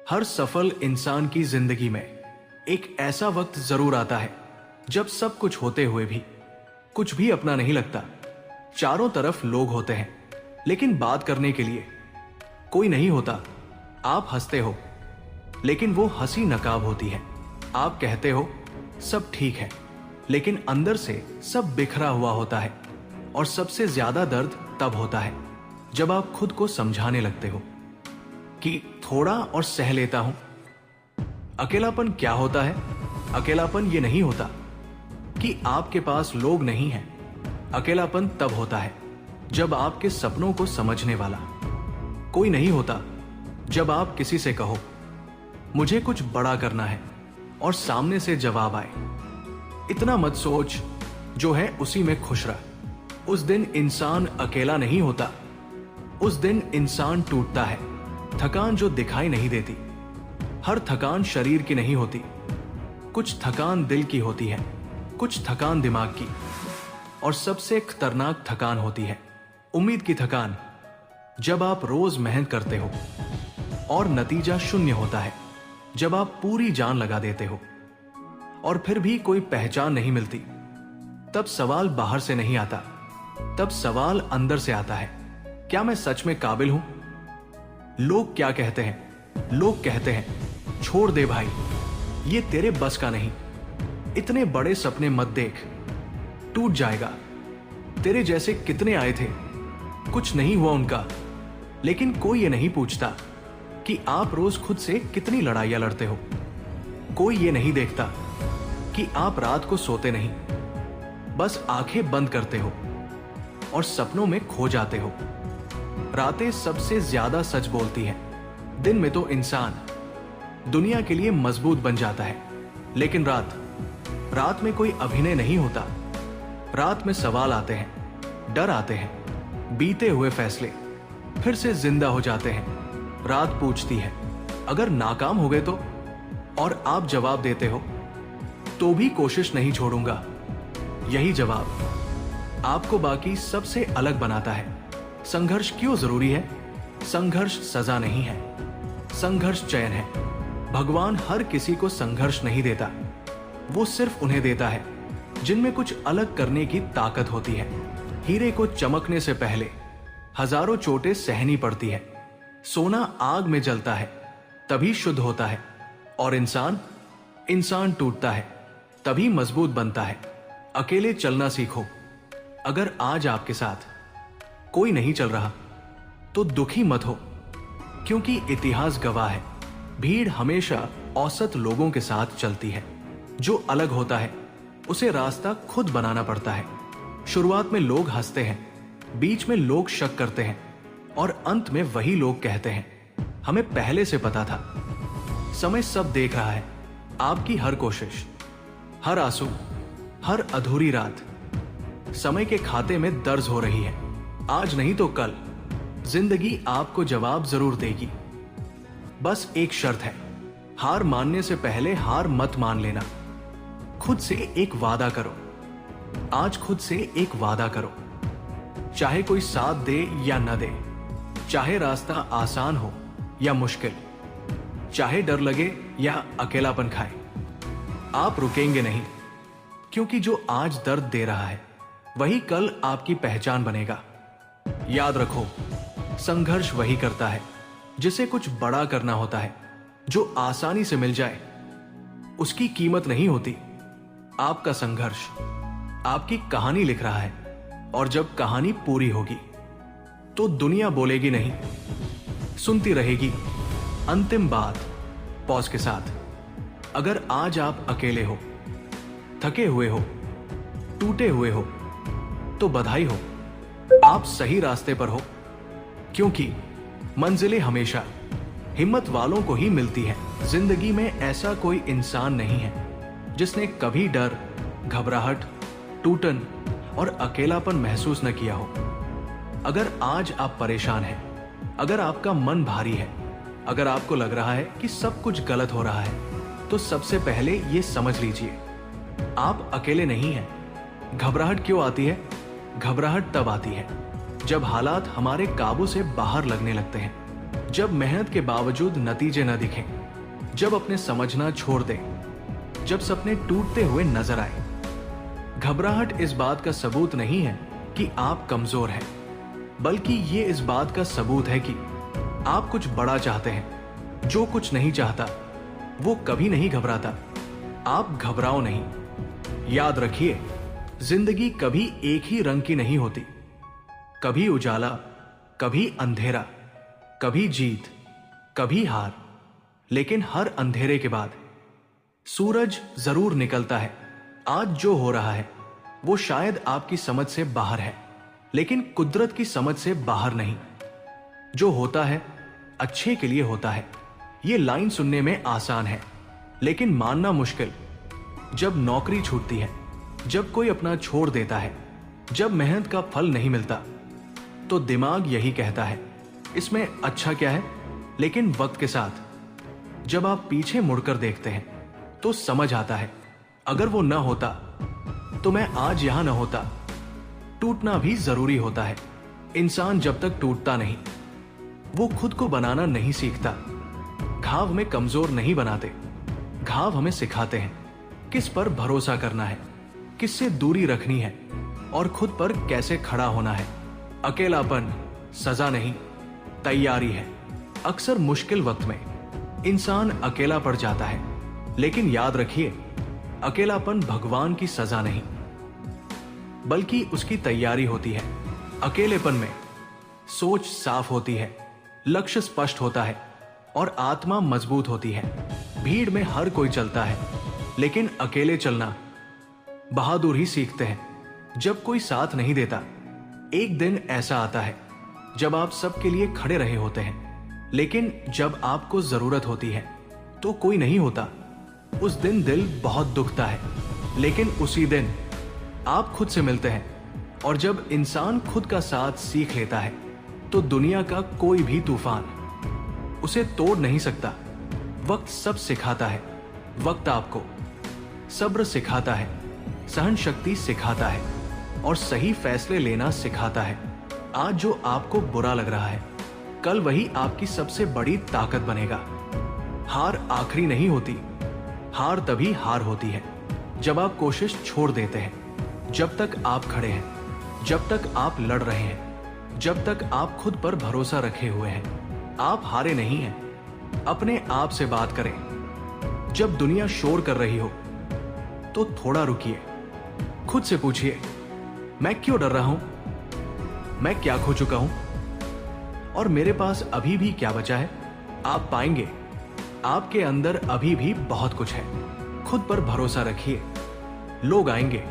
हर सफल इंसान की जिंदगी में एक ऐसा वक्त जरूर आता है जब सब कुछ होते हुए भी कुछ भी अपना नहीं लगता। चारों तरफ लोग होते हैं लेकिन बात करने के लिए कोई नहीं होता। आप हंसते हो लेकिन वो हंसी नकाब होती है। आप कहते हो सब ठीक है लेकिन अंदर से सब बिखरा हुआ होता है। और सबसे ज्यादा दर्द तब होता है जब आप खुद को समझाने लगते हो कि थोड़ा और सह लेता हूं। अकेलापन क्या होता है? अकेलापन ये नहीं होता कि आपके पास लोग नहीं हैं। अकेलापन तब होता है जब आपके सपनों को समझने वाला कोई नहीं होता। जब आप किसी से कहो मुझे कुछ बड़ा करना है और सामने से जवाब आए इतना मत सोच, जो है उसी में खुश रह। उस दिन इंसान अकेला नहीं होता, उस दिन इंसान टूटता है। थकान जो दिखाई नहीं देती, हर थकान शरीर की नहीं होती। कुछ थकान दिल की होती है, कुछ थकान दिमाग की, और सबसे खतरनाक थकान होती है उम्मीद की थकान। जब आप रोज मेहनत करते हो और नतीजा शून्य होता है, जब आप पूरी जान लगा देते हो और फिर भी कोई पहचान नहीं मिलती, तब सवाल बाहर से नहीं आता, तब सवाल अंदर से आता है, क्या मैं सच में काबिल हूं? लोग क्या कहते हैं? लोग कहते हैं छोड़ दे भाई, ये तेरे बस का नहीं। इतने बड़े सपने मत देख, टूट जाएगा। तेरे जैसे कितने आए थे, कुछ नहीं हुआ उनका। लेकिन कोई ये नहीं पूछता कि आप रोज खुद से कितनी लड़ाइयां लड़ते हो। कोई ये नहीं देखता कि आप रात को सोते नहीं, बस आंखें बंद करते हो और सपनों में खो जाते हो। रातें सबसे ज्यादा सच बोलती हैं। दिन में तो इंसान दुनिया के लिए मजबूत बन जाता है, लेकिन रात में कोई अभिनय नहीं होता। रात में सवाल आते हैं, डर आते हैं, बीते हुए फैसले फिर से जिंदा हो जाते हैं। रात पूछती है अगर नाकाम हो गए तो, और आप जवाब देते हो तो भी कोशिश नहीं छोड़ूंगा। यही जवाब आपको बाकी सबसे अलग बनाता है। संघर्ष क्यों जरूरी है? संघर्ष सजा नहीं है, संघर्ष चयन है। भगवान हर किसी को संघर्ष नहीं देता, वो सिर्फ उन्हें देता है जिनमें कुछ अलग करने की ताकत होती है। हीरे को चमकने से पहले हजारों चोटें सहनी पड़ती है। सोना आग में जलता है तभी शुद्ध होता है, और इंसान टूटता है तभी मजबूत बनता है। अकेले चलना सीखो। अगर आज आपके साथ कोई नहीं चल रहा तो दुखी मत हो, क्योंकि इतिहास गवाह है भीड़ हमेशा औसत लोगों के साथ चलती है। जो अलग होता है उसे रास्ता खुद बनाना पड़ता है। शुरुआत में लोग हंसते हैं, बीच में लोग शक करते हैं, और अंत में वही लोग कहते हैं हमें पहले से पता था। समय सब देख रहा है, आपकी हर कोशिश, हर आंसू, हर अधूरी रात समय के खाते में दर्ज हो रही है। आज नहीं तो कल जिंदगी आपको जवाब जरूर देगी। बस एक शर्त है, हार मानने से पहले हार मत मान लेना। खुद से एक वादा करो, आज खुद से एक वादा करो। चाहे कोई साथ दे या न दे, चाहे रास्ता आसान हो या मुश्किल, चाहे डर लगे या अकेलापन खाए, आप रुकेंगे नहीं। क्योंकि जो आज दर्द दे रहा है वही कल आपकी पहचान बनेगा। याद रखो, संघर्ष वही करता है जिसे कुछ बड़ा करना होता है। जो आसानी से मिल जाए उसकी कीमत नहीं होती। आपका संघर्ष आपकी कहानी लिख रहा है, और जब कहानी पूरी होगी तो दुनिया बोलेगी नहीं, सुनती रहेगी। अंतिम बात पॉज के साथ, अगर आज आप अकेले हो, थके हुए हो, टूटे हुए हो, तो बधाई हो, आप सही रास्ते पर हो। क्योंकि मंजिलें हमेशा हिम्मत वालों को ही मिलती है। जिंदगी में ऐसा कोई इंसान नहीं है जिसने कभी डर, घबराहट, टूटन और अकेलापन महसूस न किया हो। अगर आज आप परेशान हैं, अगर आपका मन भारी है, अगर आपको लग रहा है कि सब कुछ गलत हो रहा है, तो सबसे पहले ये समझ लीजिए, आप अकेले नहीं हैं। घबराहट क्यों आती है? घबराहट तब आती है जब हालात हमारे काबू से बाहर लगने लगते हैं, जब मेहनत के बावजूद नतीजे न दिखें, जब अपने समझना छोड़ दें, जब सपने टूटते हुए नजर आए। घबराहट इस बात का सबूत नहीं है कि आप कमजोर हैं, बल्कि ये इस बात का सबूत है कि आप कुछ बड़ा चाहते हैं। जो कुछ नहीं चाहता वो कभी नहीं घबराता। आप घबराओ नहीं। याद रखिए, जिंदगी कभी एक ही रंग की नहीं होती। कभी उजाला, कभी अंधेरा, कभी जीत, कभी हार, लेकिन हर अंधेरे के बाद सूरज जरूर निकलता है। आज जो हो रहा है वो शायद आपकी समझ से बाहर है, लेकिन कुदरत की समझ से बाहर नहीं। जो होता है अच्छे के लिए होता है। ये लाइन सुनने में आसान है, लेकिन मानना मुश्किल। जब नौकरी छूटती है, जब कोई अपना छोड़ देता है, जब मेहनत का फल नहीं मिलता, तो दिमाग यही कहता है, इसमें अच्छा क्या है। लेकिन वक्त के साथ जब आप पीछे मुड़कर देखते हैं तो समझ आता है, अगर वो ना होता तो मैं आज यहां ना होता। टूटना भी जरूरी होता है। इंसान जब तक टूटता नहीं, वो खुद को बनाना नहीं सीखता। घाव हमें कमजोर नहीं बनाते, घाव हमें सिखाते हैं किस पर भरोसा करना है, किससे दूरी रखनी है और खुद पर कैसे खड़ा होना है। अकेलापन सजा नहीं, तैयारी है। अक्सर मुश्किल वक्त में इंसान अकेला पड़ जाता है, लेकिन याद रखिए, अकेलापन भगवान की सजा नहीं, बल्कि उसकी तैयारी होती है। अकेलेपन में सोच साफ होती है, लक्ष्य स्पष्ट होता है और आत्मा मजबूत होती है। भीड़ में हर कोई चलता है, लेकिन अकेले चलना बहादुर ही सीखते हैं। जब कोई साथ नहीं देता, एक दिन ऐसा आता है जब आप सबके लिए खड़े रहे होते हैं, लेकिन जब आपको जरूरत होती है तो कोई नहीं होता। उस दिन दिल बहुत दुखता है, लेकिन उसी दिन आप खुद से मिलते हैं। और जब इंसान खुद का साथ सीख लेता है तो दुनिया का कोई भी तूफान उसे तोड़ नहीं सकता। वक्त सब सिखाता है। वक्त आपको सब्र सिखाता है, सहन शक्ति सिखाता है और सही फैसले लेना सिखाता है। आज जो आपको बुरा लग रहा है, कल वही आपकी सबसे बड़ी ताकत बनेगा। हार आखिरी नहीं होती। हार तभी हार होती है जब आप कोशिश छोड़ देते हैं। जब तक आप खड़े हैं, जब तक आप लड़ रहे हैं, जब तक आप खुद पर भरोसा रखे हुए हैं, आप हारे नहीं हैं। अपने आप से बात करें। जब दुनिया शोर कर रही हो तो थोड़ा रुकिए। खुद से पूछिए, मैं क्यों डर रहा हूं? मैं क्या खो चुका हूं? और मेरे पास अभी भी क्या बचा है? आप पाएंगे आपके अंदर अभी भी बहुत कुछ है। खुद पर भरोसा रखिए। लोग आएंगे,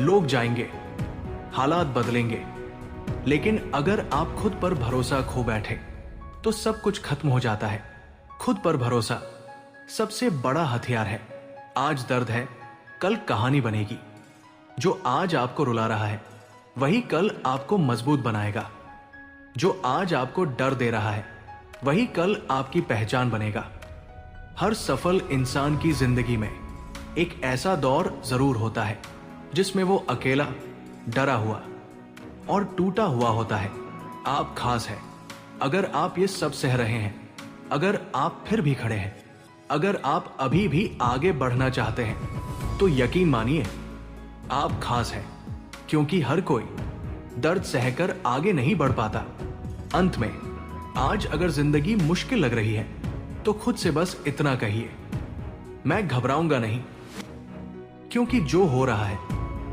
लोग जाएंगे, हालात बदलेंगे, लेकिन अगर आप खुद पर भरोसा खो बैठे तो सब कुछ खत्म हो जाता है। खुद पर भरोसा सबसे बड़ा हथियार है। आज दर्द है, कल कहानी बनेगी। जो आज आपको रुला रहा है वही कल आपको मजबूत बनाएगा। जो आज आपको डर दे रहा है वही कल आपकी पहचान बनेगा। हर सफल इंसान की जिंदगी में एक ऐसा दौर जरूर होता है जिसमें वो अकेला, डरा हुआ और टूटा हुआ होता है। आप खास हैं। अगर आप ये सब सह रहे हैं, अगर आप फिर भी खड़े हैं, अगर आप अभी भी आगे बढ़ना चाहते हैं, तो यकीन मानिए आप खास हैं। क्योंकि हर कोई दर्द सहकर आगे नहीं बढ़ पाता। अंत में, आज अगर जिंदगी मुश्किल लग रही है तो खुद से बस इतना कहिए, मैं घबराऊंगा नहीं, क्योंकि जो हो रहा है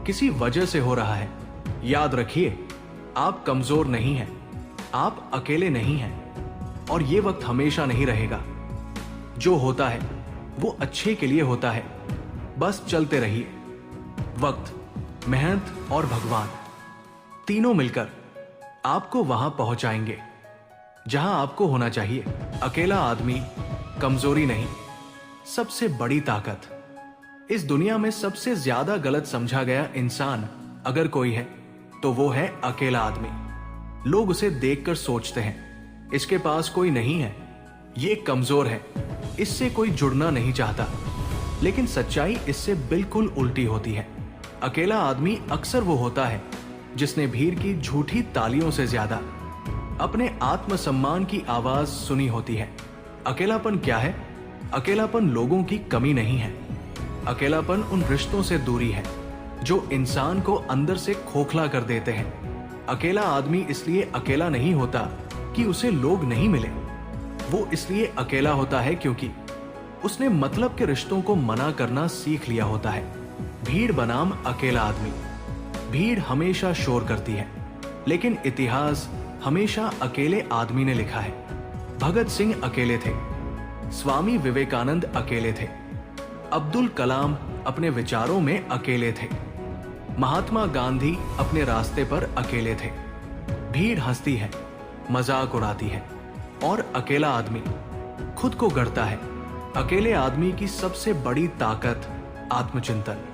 किसी वजह से हो रहा है। याद रखिए, आप कमजोर नहीं हैं, आप अकेले नहीं हैं और ये वक्त हमेशा नहीं रहेगा। जो होता है वो अच्छे के लिए होता है। बस चलते रहिए। वक्त, मेहनत और भगवान तीनों मिलकर आपको वहां पहुंचाएंगे जहां आपको होना चाहिए। अकेला आदमी कमजोरी नहीं, सबसे बड़ी ताकत। इस दुनिया में सबसे ज्यादा गलत समझा गया इंसान अगर कोई है तो वो है अकेला आदमी। लोग उसे देखकर सोचते हैं, इसके पास कोई नहीं है, ये कमजोर है, इससे कोई जुड़ना नहीं चाहता। लेकिन सच्चाई इससे बिल्कुल उल्टी होती है। अकेला आदमी अक्सर वो होता है जिसने भीड़ की झूठी तालियों से ज्यादा अपने आत्मसम्मान की आवाज सुनी होती है। अकेलापन क्या है? अकेलापन लोगों की कमी नहीं है। अकेलापन उन रिश्तों से दूरी है जो इंसान को अंदर से खोखला कर देते हैं। अकेला आदमी इसलिए अकेला नहीं होता कि उसे लोग नहीं मिले। वो इसलिए अकेला होता है क्योंकि उसने मतलब के रिश्तों को मना करना सीख लिया होता है। भीड़ बनाम अकेला आदमी। भीड़ हमेशा शोर करती है, लेकिन इतिहास हमेशा अकेले आदमी ने लिखा है। भगत सिंह अकेले थे, स्वामी विवेकानंद अकेले थे, अब्दुल कलाम अपने विचारों में अकेले थे, महात्मा गांधी अपने रास्ते पर अकेले थे। भीड़ हंसती है, मजाक उड़ाती है, और अकेला आदमी खुद को गढ़ता है। अकेले आदमी की सबसे बड़ी ताकत आत्मचिंतन।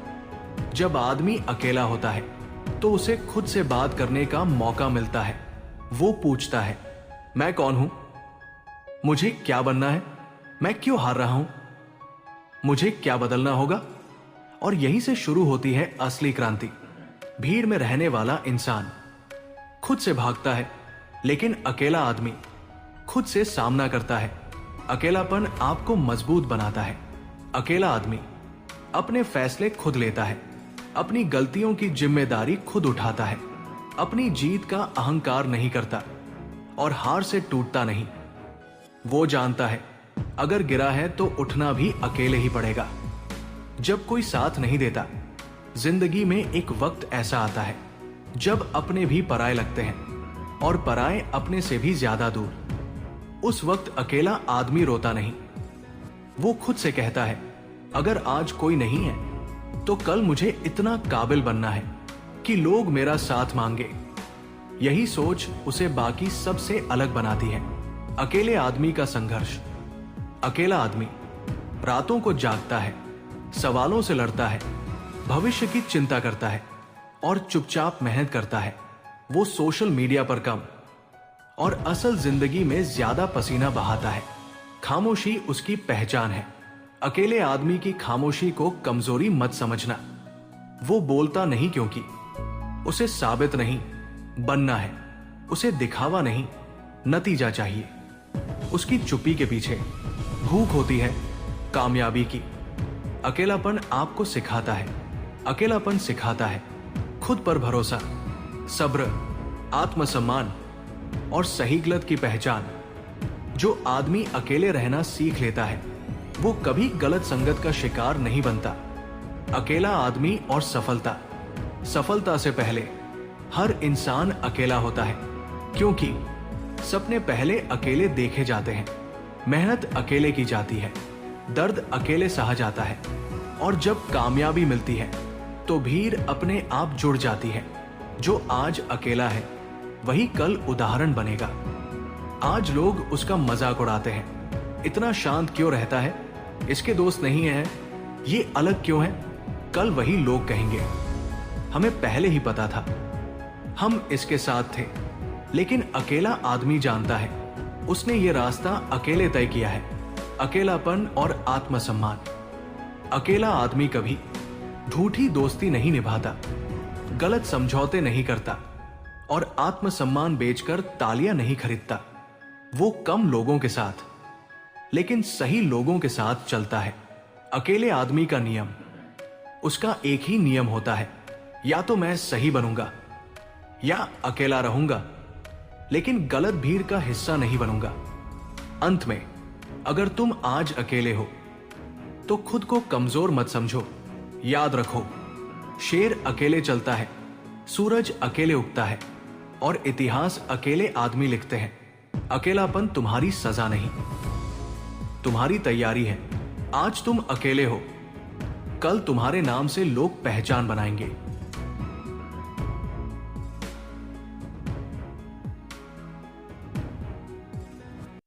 जब आदमी अकेला होता है तो उसे खुद से बात करने का मौका मिलता है। वो पूछता है, मैं कौन हूं? मुझे क्या बनना है? मैं क्यों हार रहा हूं? मुझे क्या बदलना होगा? और यहीं से शुरू होती है असली क्रांति। भीड़ में रहने वाला इंसान खुद से भागता है, लेकिन अकेला आदमी खुद से सामना करता है। अकेलापन आपको मजबूत बनाता है। अकेला आदमी अपने फैसले खुद लेता है, अपनी गलतियों की जिम्मेदारी खुद उठाता है, अपनी जीत का अहंकार नहीं करता और हार से टूटता नहीं। वो जानता है अगर गिरा है तो उठना भी अकेले ही पड़ेगा। जब कोई साथ नहीं देता, जिंदगी में एक वक्त ऐसा आता है जब अपने भी पराये लगते हैं और पराये अपने से भी ज्यादा दूर। उस वक्त अकेला आदमी रोता नहीं। वो खुद से कहता है, अगर आज कोई नहीं है तो कल मुझे इतना काबिल बनना है कि लोग मेरा साथ मांगे। यही सोच उसे बाकी सबसे अलग बनाती है। अकेले आदमी का संघर्ष। अकेला आदमी रातों को जागता है, सवालों से लड़ता है, भविष्य की चिंता करता है और चुपचाप मेहनत करता है। वो सोशल मीडिया पर कम और असल जिंदगी में ज्यादा पसीना बहाता है। खामोशी उसकी पहचान है। अकेले आदमी की खामोशी को कमजोरी मत समझना। वो बोलता नहीं क्योंकि उसे साबित नहीं बनना है, उसे दिखावा नहीं नतीजा चाहिए। उसकी चुप्पी के पीछे भूख होती है कामयाबी की। अकेलापन आपको सिखाता है, अकेलापन सिखाता है खुद पर भरोसा, सब्र, आत्मसम्मान और सही गलत की पहचान। जो आदमी अकेले रहना सीख लेता है वो कभी गलत संगत का शिकार नहीं बनता। अकेला आदमी और सफलता। सफलता से पहले हर इंसान अकेला होता है, क्योंकि सपने पहले अकेले देखे जाते हैं, मेहनत अकेले की जाती है, दर्द अकेले सहा जाता है, और जब कामयाबी मिलती है तो भीड़ अपने आप जुड़ जाती है। जो आज अकेला है वही कल उदाहरण बनेगा। आज लोग उसका मजाक उड़ाते हैं, इतना शांत क्यों रहता है, इसके दोस्त नहीं है, ये अलग क्यों है। कल वही लोग कहेंगे, हमें पहले ही पता था, हम इसके साथ थे। लेकिन अकेला आदमी जानता है उसने ये रास्ता अकेले तय किया है। अकेलापन और आत्मसम्मान। अकेला आदमी कभी झूठी दोस्ती नहीं निभाता, गलत समझौते नहीं करता और आत्मसम्मान बेचकर तालियां नहीं खरीदता। वो कम लोगों के साथ लेकिन सही लोगों के साथ चलता है। अकेले आदमी का नियम, उसका एक ही नियम होता है, या तो मैं सही बनूंगा या अकेला रहूंगा, लेकिन गलत भीड़ का हिस्सा नहीं बनूंगा। अंत में अगर तुम आज अकेले हो तो खुद को कमजोर मत समझो। याद रखो, शेर अकेले चलता है, सूरज अकेले उगता है और इतिहास अकेले आदमी लिखते हैं। अकेलापन तुम्हारी सजा नहीं, तुम्हारी तैयारी है। आज तुम अकेले हो, कल तुम्हारे नाम से लोग पहचान बनाएंगे।